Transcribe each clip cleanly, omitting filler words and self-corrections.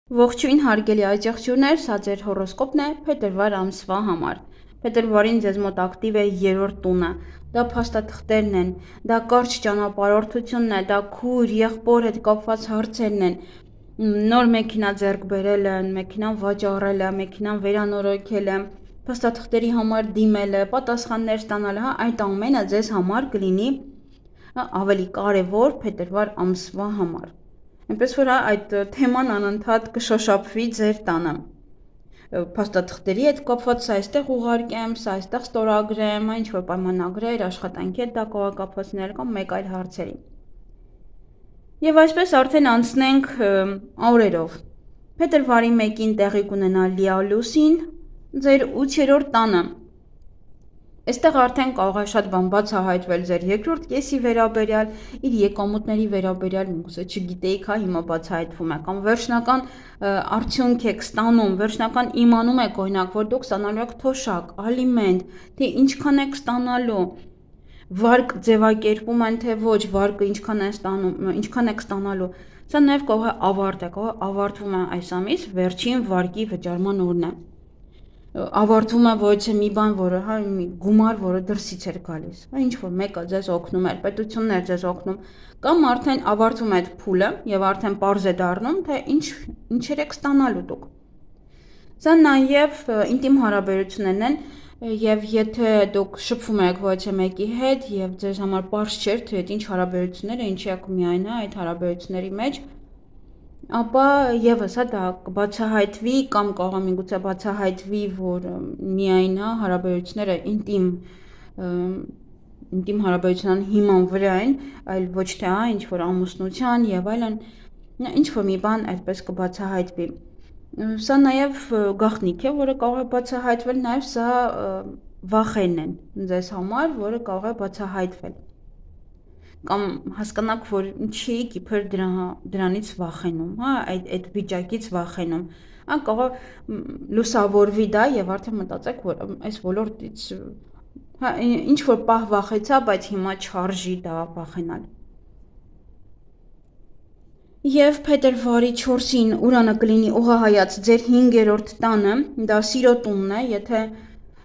Ողջույն հարգելի աջակցություններ, սա ձեր հորոսկոպն է փետրվար ամսվա համար։ Փետրվարին ձեզ մոտ ակտիվ է երրորդ տունը, դա փաստաթղթերն են, դա կարճ ճանապարհորդությունն է, դա քույր, եղբոր հետ կապված հարցերն են, նոր մեքենա ձեռք բերելը, մեքենան վաճառելը, մեքենան վերանորոգելը, փաստաթղթերի համար դիմելը, պատասխաններ ստանալը, այդ ամենը ձեզ համար կլինի ավելի կարևոր փետրվար ամսվա համար։ Այնպես որ այդ թեման անընդհատ կշոշափվի ձեր տանը։ Փաստաթղթերի հետ կապված սա այստեղ ուղարկեմ, սա այստեղ ստորագրեմ, ինչ որ պայմանագրեր, աշխատանքի հետ դա կարող է կապված լինել կամ մեկ այլ հարցերի։ Եվ այսպես արդեն անցնենք օրերով։ Փետրվարի 1-ին տեղի կունենա Լիա լուսին ձեր 8-րդ տանը։ Այստեղ արդեն կարող է շատ բան բացահայտվել ձեր երկրորդ կեսի վերաբերյալ, իր եկամուտների վերաբերյալ, միգուցե չգիտեիք, հիմա բացահայտվում է, կամ վերջնական արդյունք եք ստանում, վերջնական իմանում եք օրինակ, որ դուք ստանալու եք թոշակ, ալիմենտ, թե ինչքան եք ստանալու, վարկ ձևակերպում են, թե ոչ, վարկը ինչքան եք ստանալու։ Սա նաև կարող է ավարտ է, կարող է ավարտվում է այս ամիս, վերջին վարկի վճարման օրն է։ Ավարտվում է ոչ մի բան, որը մի գումար, որը դրսից էր գալիս, ինչ որ մեկը ձեզ օգնում էր, պետություններ ձեզ օգնում, կամ արդեն ավարտվում է այդ փուլը եւ արդեն པարզ է դառնում, թե ինչեր եք ստանալու դուք։ Սա նաեւ ինտիմ հարաբերություններն են, եւ եթե դուք շփվում եք ոչ մեկի հետ եւ ձեզ համար པարզ չէր, թե այդ ինչ հարաբերություններ է, ինչի եք միայն այդ հարաբերությունների մեջ, ապա եւս դա կբացահայտվի կամ կարող է միգուցե բացահայտվի, որ միայն հարաբերությունները ինտիմ հարաբերության հիման վրա են, այլ ոչ թե ինչ որ ամուսնության եւ այլն, ինչ որ մի բան այդպես կբացահայտվի։ Սա նաեւ գաղտնիք է, որը կարող է բացահայտվել, նաեւ սա վախերն են ձեզ համար, որը կարող է բացահայտվել։ Կամ հասկանաք, որ ինչի իբր դրանից վախենում, այդ վիճակից վախենում, կարող լուսավորվի դա եւ արդեն մտածեք, որ այս ոլորտից ինչ որ պահ վախեցա, բայց հիմա չարժի դա վախենալ։ Եվ փետրվարի 4-ին Ուրանը կլինի ուղղահայաց ձեր 5-րդ տանը, դա սիրո տունն է, եթե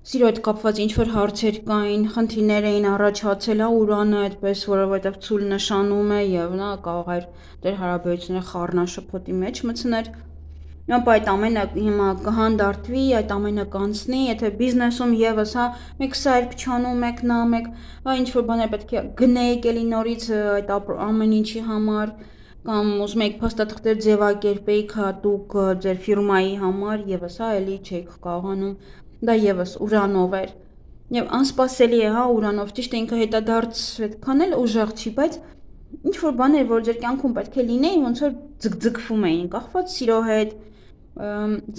սիրո հետ կապված ինչ-որ հարցեր կային, խնդիրներ էին առաջացել, Ուրանը այդպես, որովհետև ցույլ նշանում է եւ նա կարող էր դեր հարաբերությունները խառնաշփոթի մեջ մտցնել։ Ապա այդ ամենը հիմա կհանդարտվի, այդ ամենը կանցնի, եթե բիզնեսում եւս մեկ սա էր փչանում, մեկ նա, մեկ ինչ-որ բաներ պետք է գնեիք էլի նորից այդ ամեն ինչի համար, կամ ուզում եք փաստաթղթեր ձևակերպեիք հատուկ ձեր ֆիրմայի համար, եւս էլի չեք կարողանում։ Դա եւս Ուրանով էր։ Եվ անսպասելի է, Ուրանով ճիշտ է ինքը հետադարձ այդքան էլ ուժեղ չի, բայց ինչ որ բաներ, որ ձեր կյանքում պետք է լինեին, ոնց որ ձգձգվում էին, կախված սիրո հետ,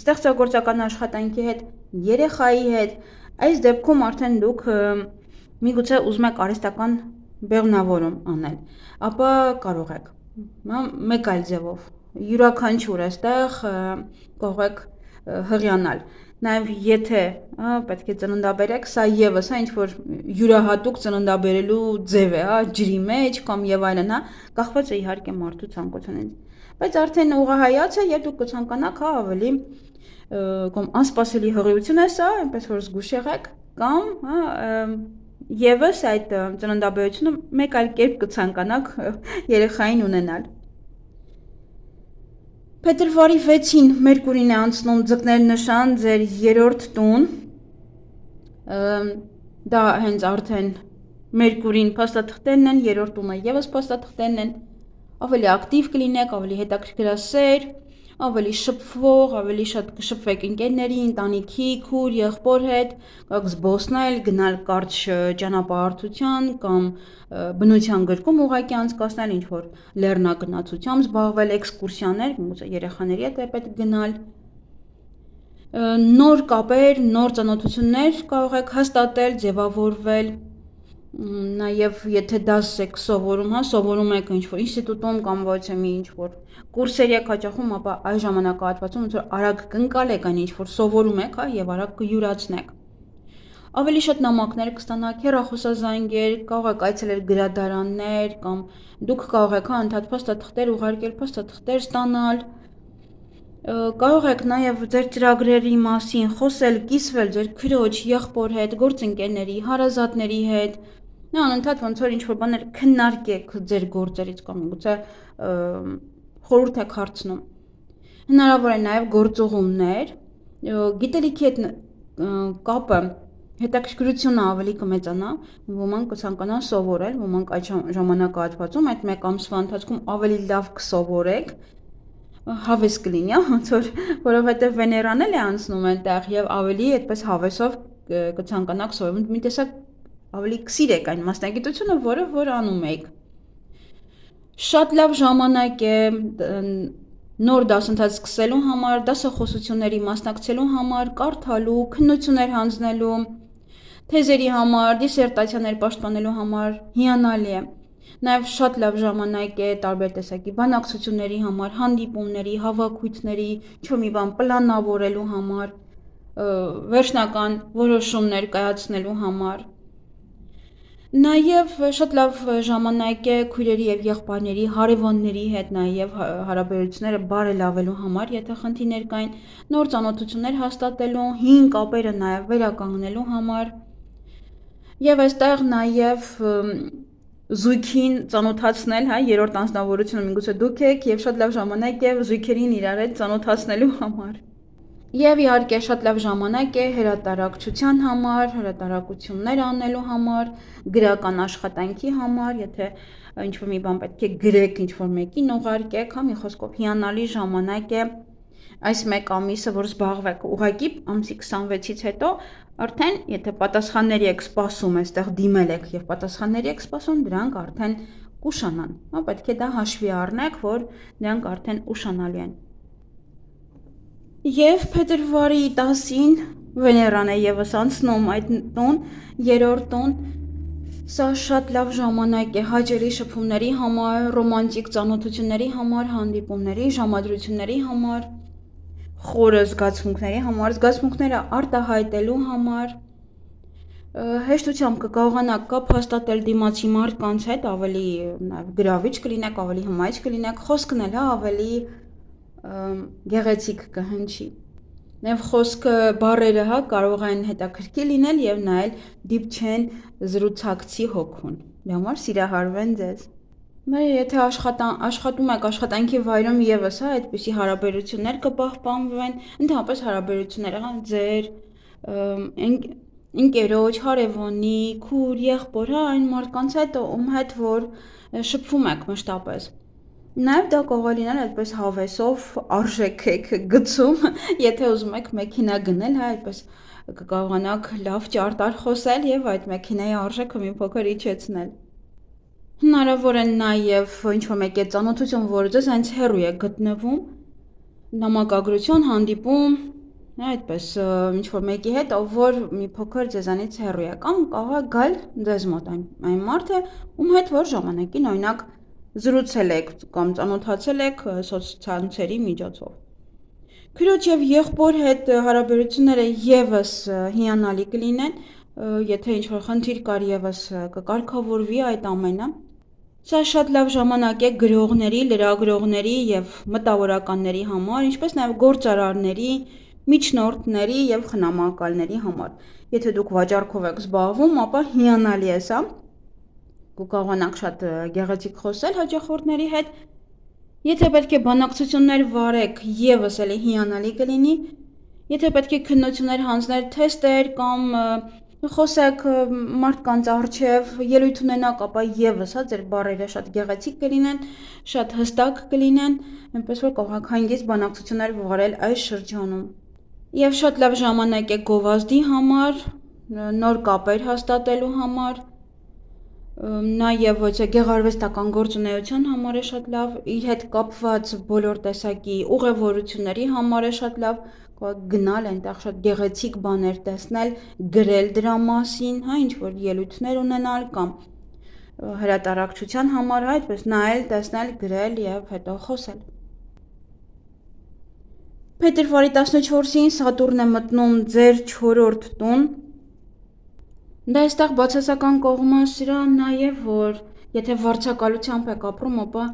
ստեղծագործական աշխատանքի հետ, երեխայի հետ, այս դեպքում արդեն դուք միգուցե ուզում եք արհեստական բեղմնավորում անել, ապա կարող եք, մեկ այլ ձևով, յուրաքանչյուր այստեղ կարող եք հղիանալ, նաև եթե պետք է ծննդաբերեք, սա եւս ինչ որ յուրահատուկ ծննդաբերելու ձև է, ջրի մեջ կամ եւ այլն, կախված է իհարկե մարդու ցանկությունից, բայց արդեն ուղղահայաց է եւ դուք կցանկանաք ավելի կամ անսպասելի հղիություն է սա, այնպես որ զգուշ եղեք, կամ եւս այդ ծննդաբերությունը մեկ այլ կերպ կցանկանաք երեխային ունենալ։ Փետրվարի 6-ին Մերկուրին է անցնում ձկներ նշան ձեր 3-րդ տուն, դա հենց արդեն Մերկուրին փաստաթղթերն են, 3-րդ տունը եւս փաստաթղթերն են, ավելի ակտիվ կլինեք, ավելի հետաքրքրասեր, ավելի շփվող, ավելի շատ կշփվեք ընկերների, ընտանիքի, քույր, եղբոր հետ, կարող զբոսնել, գնալ կարճ ճանապարհորդության կամ բնության գրկում ուղղակի անցկացնել, ինչ որ լեռնագնացությամբ զբաղվել, էքսկուրսիաներ, երեխաների հետ է պետք գնալ։ Նոր կապեր, նոր ծանոթություններ կարող եք հաստատել, ձևավորվել, նաև եթե դաս եք սովորում եք ինչ-որ ինստիտուտում կամ ոչ մի ինչ-որ կուրսերի եք հաճախում, ապա այս ժամանակահատվածում ոնց որ արագ կընկալեք այն ինչ-որ սովորում եք, եւ արագ կյուրացնեք։ Ավելի շատ նամակներ կստանաք, հեռախոսազանգեր, կարող եք այցելել գրադարաններ կամ դուք կարող եք ընդհանուր փաստաթղթեր ուղարկել, փաստաթղթեր ստանալ, Կարող եք նաև ձեր ծրագրերի մասին խոսել, կիսվել ձեր քրոջ, եղբոր հետ, գործընկերների, հարազատների հետ, անընդհատ ոնց որ ինչ-որ բաներ քննարկեք ձեր գործերից կամ միգուցե խորհուրդ եք հարցնում։ Հնարավոր է նաև գործուղումներ, գիտելիքի հետ կապը հետաքրքրությունը ավելի կմեծանա, ոմանք կցանկանան սովորել, ոմանք այդ ժամանակահատվածում այդ մեկ ամսվա ընթացքում ավելի լավ կսովորեք, հավես կլինի, ոնց որ որովհետև Վեներան էլ է անցնում այնտեղ եւ ավելի այդպես հավեսով կցանկանաք սովորել, մի տեսակ ավելի կսիրեք այն մասնագիտությունը, որը որ անում եք։ Շատ լավ ժամանակ է նոր դասընթաց սկսելու համար, դասախոսությունների մասնակցելու համար, կարդալու, քննություններ հանձնելու, թեզերի համար, դիսերտացիաներ պաշտպանելու համար հիանալի է։ Նաև շատ լավ ժամանակ է տարբեր տեսակի բանակցությունների համար, հանդիպումների, հավաքույթների, ինչ-որ մի բան պլանավորելու համար, վերջնական որոշումներ կայացնելու համար։ Նաև շատ լավ ժամանակ է քույրերի եւ եղբայրների, հարևանների հետ նաև հարաբերությունները բարելավելու համար, եթե խնդիրներ կային, նոր ծանոթություններ հաստատելու, հին կապերը նաև վերականգնելու համար։ Եվ այստեղ նաև զույգին ծանոթացնել, հա, երրորդ անձնավորությունը միգուցե դուք եք եւ շատ լավ ժամանակ է զույգերին իրար հետ ծանոթացնելու համար։ Եվ իհարկե շատ լավ ժամանակ է հրատարակչության համար, հրատարակություններ անելու համար, գրական աշխատանքի համար, եթե ինչ-որ մի բան պետք է գրեք, ինչ-որ մեկին ուղարկեք, հա, մի խոսքով հիանալի ժամանակ է այս մեկ ամիսը, որ զբաղվեք, ուղղակի ամսի 26-ից հետո արդեն, եթե պատասխանների եք սպասում, այստեղ դիմել եք եւ պատասխանների եք սպասում, դրանք արդեն կուշանան, հա, պետք է դա հաշվի առնեք, որ դրանք արդեն ուշանալի են։ Եվ փետրվարի 10-ին Վեներան է եւս անցնում այդ տուն, երրորդ տուն, սա շատ լավ ժամանակ է հաճելի շփումների համար, ռոմանտիկ ծանոթությունների համար, հանդիպումների, ժամադրությունների համար, խորը զգացմունքների համար, զգացմունքները արտահայտելու համար, հեշտությամբ կկարողանաք կապ հաստատել դիմացի մարդկանց հետ, ավելի գրավիչ կլինեք, ավելի հմայիչ կլինեք, խոսքն էլ ավելի գեղեցիկ կհնչի։ Նաև խոսքը բառերը, հա, կարող են հետաքրքիր լինել եւ նայել դիպչեն զրուցակցի հոգուն։ Դրա համար սիրահարվեն ձեզ։ Բայց եթե աշխատում եք աշխատանքի վայրում եւս, հա, այդպիսի հարաբերություններ կպահպանվեն, ընդհանրապես հարաբերությունները, հա, ձեր ընկերոջ, հարևանի, քույր, եղբոր, հա, այն մարդկանց հետ, ում հետ որ շփվում եք մշտապես։ Նաև դա կարող է լինել այդպես հավեսով արժեք եք գցում, եթե ուզում եք մեքենա գնել, հա, այդպես կկարողանաք լավ ճարտար խոսել եւ այդ մեքենայի արժեքը մի փոքր իջեցնել։ Հնարավոր է նաև ինչ-որ մեկի ծանոթություն, որը ձեզ այնց հեռու է գտնվում, նամակագրություն, հանդիպում, այդպես ինչ-որ մեկի հետ, ով որ մի փոքր ձեզանից հեռու է, կամ կարող է գալ ձեզ մոտ այն մարդը, ում հետ որ ժամանակին օրինակ զրուցել եք կամ ծանոթացել եք սոցցանցերի միջոցով։ Քրոջ եւ եղբոր հետ հարաբերությունները եւս հիանալի կլինեն, եթե ինչ-որ խնդիր կար եւս կկարգավորվի այդ ամենը։ Սա շատ լավ ժամանակ է գրողների, լրագրողների եւ մտավորականների համար, ինչպես նաեւ գործարարների, միջնորդների եւ խնամակալների համար։ Եթե դուք վաճառքով եք զբաղվում, ապա հիանալի է սա։ Կկարողանաք շատ գեղեցիկ խոսել հաճախորդների հետ։ Եթե պետք է բանակցություններ վարեք, եւս էլի հիանալի կլինի։ Եթե պետք է քննություններ հանձնել, թեստեր կամ խոսեք մարդկանց առջև, ելույթ ունենաք, ապա եւս, հա, ձեր բառերը շատ գեղեցիկ կլինեն, շատ հստակ կլինեն, այնպես որ կարող եք հանգիստ բանակցություններ վարել այս շրջանում։ Եվ շատ լավ ժամանակ է գովազդի համար, նոր կապեր հաստատելու համար, նաև գեղարվեստական գործունեության համար է շատ լավ, իր հետ կապված բոլոր տեսակի ուղևորությունների համար է շատ լավ, գնալ այնտեղ շատ գեղեցիկ բաներ տեսնել, գրել դրա մասին, հա, ինչ-որ ելույթներ ունենալ կամ հրատարակչության համար, հա, այդպես նայել, տեսնել, գրել եւ հետո խոսել։ Փետրվարի 14-ին Սատուրն է մտնում ձեր 4-րդ տուն։ Դա այստեղ բացասական կողմը սրա նաև որ եթե վարձակալությամբ եք ապրում, ապա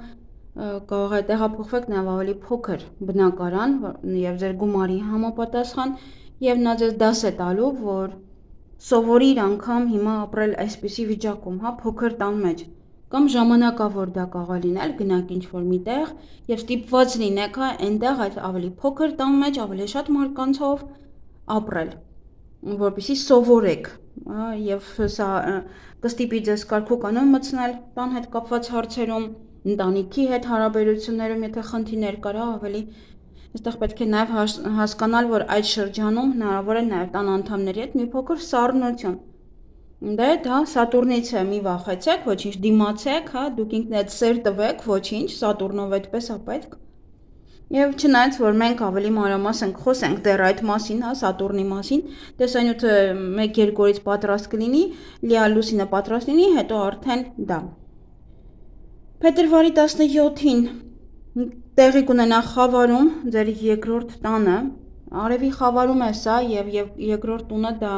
կարող է տեղափոխվեք նաև ավելի փոքր բնակարան եւ ձեր գումարի համապատասխան եւ նա ձեզ դաս է տալու, որ սովորիր անգամ հիմա ապրել այսպիսի վիճակում, հա, փոքր տան մեջ կամ ժամանակավոր դա կարող է լինել, գնաք ինչ-որ մի տեղ եւ ստիպված լինեք, հա, այնտեղ այդ ավելի փոքր տան մեջ ավելի շատ մարկանցով ապրել, որպեսզի սովորեք, հա, եւ սա կստիպի ձեզ կարգուկանոն մտցնել տան հետ կապված հարցերում, ընտանիքի հետ հարաբերություններում, եթե խնդիրներ կար, ավելի այստեղ պետք է նաև հասկանալ, որ այդ շրջանում հնարավոր է նաև տան անդամների հետ մի փոքր սառնություն։ Դե դա Սատուրնից է, մի վախեցեք, ոչինչ դիմացեք, հա, դուք ինքներդ սեր տվեք, ոչինչ, Սատուրնով այդպես է պետք։ Եվ չնայած, որ մենք ավելի մանրամասն խոսենք դեռ այդ մասին, հա, Սատուրնի մասին, տեսանյութը 1-2 օրից պատրաստ կլինի, լիա լուսինը պատրաստ լինի, հետո արդեն դա։ Փետրվարի 17-ին տեղի կունենա խավարում ձեր երկրորդ տանը, արևի խավարում է սա եւ երկրորդ տունը դա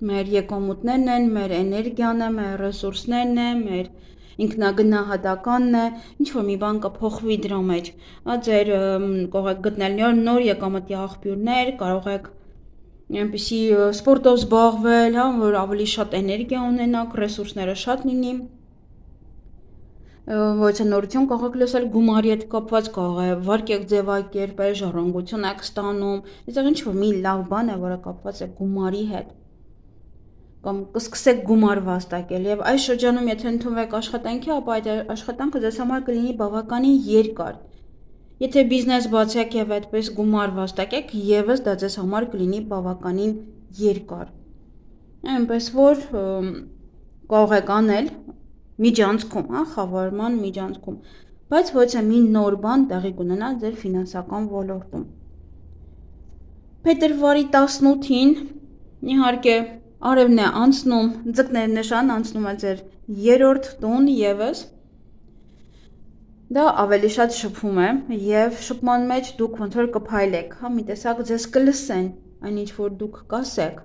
մեր եկամուտներն են, մեր էներգիան է, մեր ռեսուրսներն է, մեր ինքնագնահատականն է, ինչ որ մի բան կփոխվի դրա մեջ, հա, ձեր կարող եք գտնել նոր եկամտի աղբյուրներ, կարող եք այնպիսի սպորտով զբաղվել, հա, որ ավելի շատ էներգիա ունենաք, ռեսուրսները շատ լինի, ոչ նորություն կարող եք լսել գումարի հետ կապված, կարող է վարկեք ձևակերպել, ժառանգություն եք ստանում, այստեղ ինչ որ մի լավ բան է, որը կապված է գումարի հետ, կամ կսկսեք գումար վաստակել եւ այս շրջանում եթե ընդունվեք աշխատանքի, ապա այդ աշխատանքը ձեզ համար կլինի բավականին երկար։ Եթե բիզնես բացեք եւ այդպես գումար վաստակեք, եւս դա ձեզ համար կլինի բավականին երկար։ Այնպես որ կարող եք անել միջանցքում, հա, խավարման միջանցքում, բայց ոչ է մի նոր բան տեղի կունենա ձեր ֆինանսական ոլորտում։ Փետրվարի 18-ին իհարկե արևն է անցնում, ձկներ նշան անցնում է ձեր երրորդ տուն եւս։ Դա ավելի շատ շփում է եւ շփման մեջ դուք ոնց որ կփայլեք, հա, մի տեսակ ձեզ կլսեն, այնինչ որ դուք կասեք,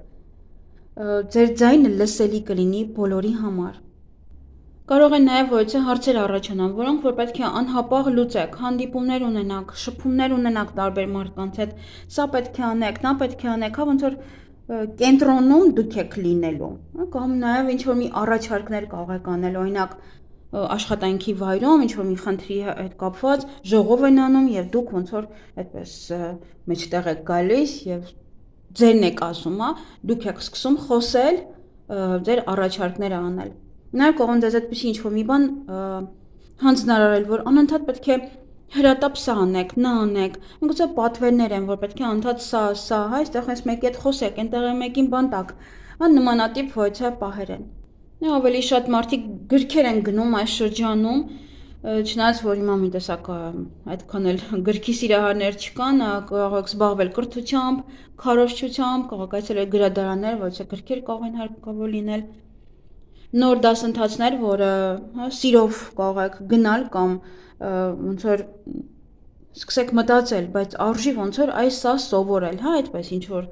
ձեր ձայնը լսելի կլինի բոլորի համար։ Կարող է նաև ոչ է հարցեր առաջանան, որոնք որ պետք է անհապաղ լուծեք, հանդիպումներ ունենաք, շփումներ ունենաք տարբեր մարդկանց հետ, սա պետք է անեք, նա պետք է անեք, հա, ոնց որ կենտրոնում դուք եք լինելու, կամ նաև ինչ որ մի առաջարկներ կարող եք անել, օրինակ աշխատանքի վայրում ինչ որ մի խնդրի հետ կապված ժողով են անում եւ դուք ոնց որ այդպես մեջտեղ եք գալիս եւ ձերն եք ասում, հա, դուք եք սկսում խոսել, ձեր առաջարկները անել։ Նաև կարող ձեզ այդպեսի ինչ որ մի բան հանձնարարել, որ անընդհատ պետք է հրատապ սա անեք, նա անեք, միգուցե պատվերներ են, որ պետք է անընդհատ սա, հա, այստեղ ես մեկի հետ խոսեք, այնտեղ մեկին բան տակ, հա, նմանատիպ ոչ է պահեր են։ Ավելի շատ մարդիկ գրքեր են գնում այս շրջանում, չնայած որ հիմա մի տեսակ այդքան էլ գրքի սիրահարներ չկան, կարող եք զբաղվել կրթությամբ, քարոզչությամբ, կարող եք այցելել գրադարաններ, ոչ է գրքեր կարող են հարկավոր լինել։ Նոր դասընթացներ, որը սիրով կարող եք գնալ կամ ոնց որ սկսեք մտածել, բայց արժի ոնց որ այս սա սովորել, հա, այդպես ինչ որ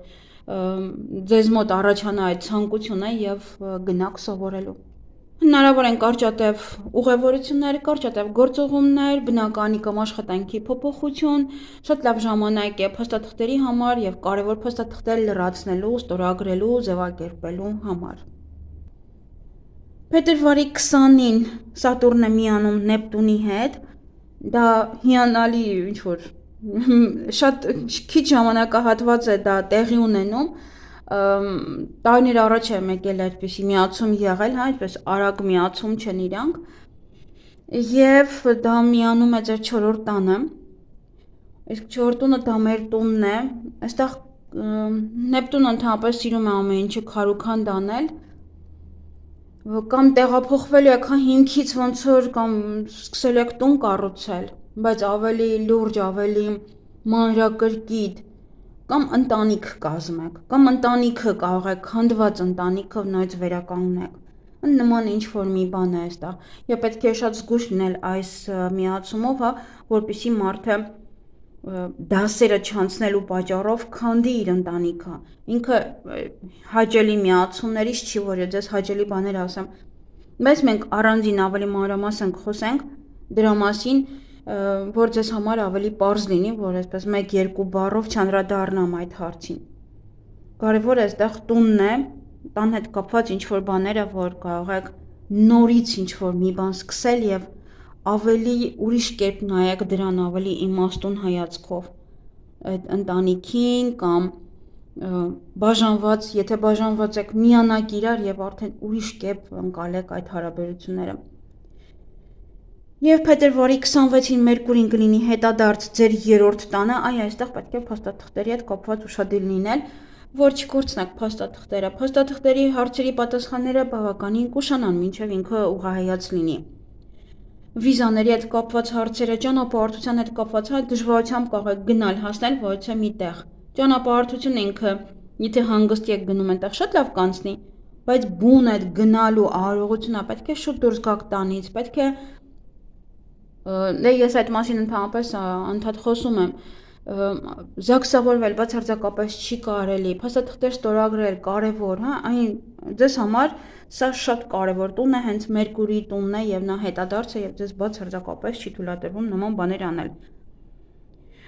ձեզ մոտ առաջանա այդ ցանկությունը եւ գնաք սովորելու։ Հնարավոր են կարճատև ուղևորություններ, կարճատև գործողումներ, բնականի կամ աշխատանքի փոփոխություն, շատ լավ ժամանակ է փաստաթղթերի համար եւ կարեւոր փաստաթղթեր լրացնելու, ստորագրելու, ձևակերպելու համար։ Փետրվարի 20-ին Սատուրնը միանում Նեպտունի հետ, դա հիանալի ինչ որ շատ քիչ ժամանակահատված է դա տեղի ունենում, տարիներ առաջ է եկել այդպիսի միացում եղել, հա, այդպես արագ միացում չեն իրանք, եւ դա միանում է ձեր 4-րդ տանը, իսկ 4-րդ տունը դա մեր տունն է, այստեղ Նեպտունը ընդհանրապես սիրում է ամեն ինչը քարուքանդ անել, կամ տեղափոխվելու եք հա հիմքից ոնց որ կամ սկսել եք տուն կառուցել, բայց ավելի լուրջ, ավելի մանրակրկիտ, կամ ընտանիք կազմեք, կամ ընտանիքը կարող եք քանդված ընտանիքը նույնց վերականգնեք, նման ինչ որ մի բան է այստեղ, եւ պետք է շատ զգույշ լինել այս միացումով, հա, որպեսզի մարդը դասերը չանցնելու պատճառով քանդի իր ընտանիքը, ինքը հաճելի միացումներից չի, որ ես հաճելի բաներ ասեմ, բայց մենք առանձին ավելի մանրամասն խոսենք դրա մասին, որ ձեզ համար ավելի պարզ լինի, որ այսպես 1-2 բառով չանդրադառնամ այդ հարցին։ Կարևորը այստեղ տունն է, տան հետ կապված ինչ-որ բաները, որ կարող եք նորից ինչ-որ մի բան սկսել եւ ավելի ուրիշ կերպ նայեք դրան, ավելի իմաստուն հայացքով այդ ընտանիքին կամ բաժանված, եթե բաժանված եք, միանաք իրար եւ արդեն ուրիշ կերպ ընկալեք այդ հարաբերությունները։ Եվ փետրվարի 26-ին Մերկուրին կլինի հետադարձ ձեր 3-րդ տանը, այստեղ պետք է փաստաթղթերի հետ կապված ուշադիր լինել, որ չկորցնեք փաստաթղթերը։ Փաստաթղթերի հարցերի պատասխանները բավականին կուշանան, մինչև ինքը ուղղահայաց լինի։ Վիզաների հետ կապված հարցերը, ճանապարհորդության հետ կապված դժվարությամբ կարող եք գնալ հասնել ոչ մի տեղ։ Ճանապարհորդությունը ինքը, եթե հանգստի եք գնում այնտեղ շատ լավ կանցնի, բայց բուն այդ գնալու արարողությունը պետք է շուտ դուրս գաք տանից, պետք է ես այդ մասին ընդհանրապես անդադ խոսում եմ, զաքսավորվել բացարձակապես չի կարելի, փաստաթղթեր ստորագրել կարևոր, այն ձեզ համար սա շատ կարևոր տուն է, հենց Մերկուրի տունն է եւ նա հետադարձ է եւ ձեզ բացարձակապես չի թույլատրվում նման բաներ անել։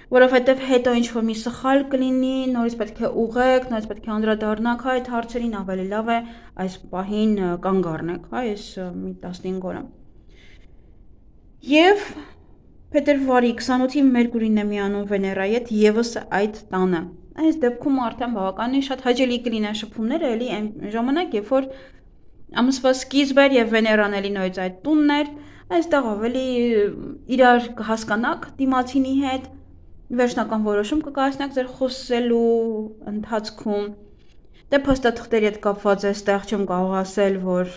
Որովհետեւ հետո ինչ-որ մի սխալ կլինի, նորից պետք է ուղղեք, նորից պետք է անդրադառնաք այդ հարցերին, ավելի լավ է այս պահին կանգ առնեք, այս մի 15 օրը։ Եվ փետրվարի 28-ին Մերկուրին է միանում Վեներայի հետ եւս այդ տանը։ Այս դեպքում արդեն բավականին շատ հաճելի կլինեն շփումները, էլի այն ժամանակ, երբ որ ամսվա սկիզբ էր եւ Վեներան էլի նույնիսկ այդ տունն էր, այստեղ ավելի իրար կհասկանաք դիմացինի հետ, վերջնական որոշում կկայացնեք ձեր խոսելու ընթացքում։ Դե փաստաթղթերի հետ կապված այստեղ չեմ կարող ասել, որ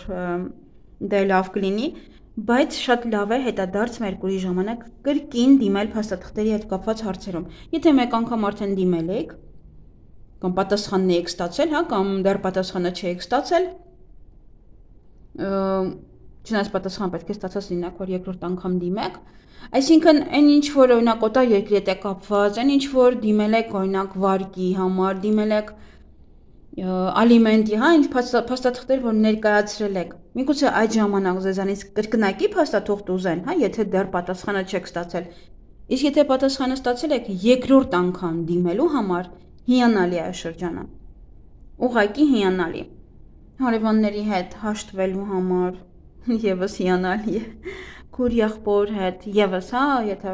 դա լավ կլինի, բայց շատ լավ է հետադարձ Մերկուրի ժամանակ կրկին դիմել փաստաթղթերի հետ կապված հարցերում։ Եթե մեկ անգամ արդեն դիմել եք, կամ պատասխանն եք ստացել, կամ դեռ պատասխանը չեք ստացել, չնայած պատասխանը պետք է ստացած լինեք, որ երկրորդ անգամ դիմեք, այսինքն այն ինչ որ օրինակ օտար երկրի հետ է կապված, այն ինչ որ դիմել եք օրինակ վարկի համար, դիմել եք ալիմենտի, ինչ փաստաթղթեր որ ներկայացրել եք։ Միգուցե այդ ժամանակ ձեզանից կրկնակի փաստաթուղթ ուզեն, եթե դեռ պատասխանը չեք ստացել։ Իսկ եթե պատասխանը ստացել եք երկրորդ անգամ դիմելու համար, հիանալի է այս շրջանը։ Ուղղակի հիանալի։ Հարևանների հետ հաշտվելու համար եւս հիանալի է։ Քուր եղբոր հետ եւս, եթե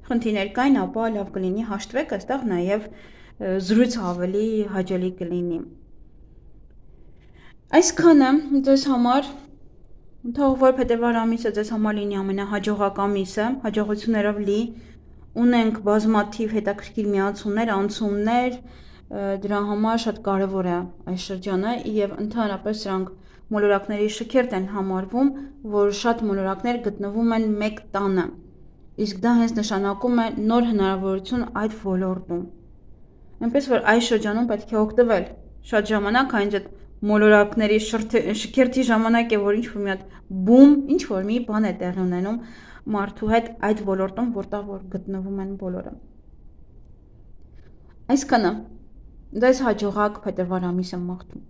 խնդիրներ կային, ապա լավ կլինի հաշտվեք, այստեղ նաեւ զրույց ավելի հաճելի կլինի։ Այսքանը ձեզ համար թող որ փետրվար ամիսը ձեզ համար լինի ամենահաջողակ ամիսը, հաջողություններով լի, ունենք բազմաթիվ հետաքրքիր միացումներ, անցումներ, դրա համար շատ կարևոր է այս շրջանը եւ ընդհանրապես սրանք մոլորակների շքերթ են համարվում, որ շատ մոլորակներ գտնվում են մեկ տանը, իսկ դա հենց նշանակում է նոր հնարավորություն այդ ոլորտում։ Այնպես որ այս շրջանում պետք է օգտվել շատ ժամանակ, հենց այդ մոլորակների շքերթի ժամանակ է, որ ինչ-որ մի հատ բում, ինչ-որ մի բան է տեղի ունենում մարդու հետ այդ ոլորտում, որտեղ որ գտնվում են բոլորը։ Այսքանը, ձեզ հաջողակ փետրվար ամիս եմ մաղթում։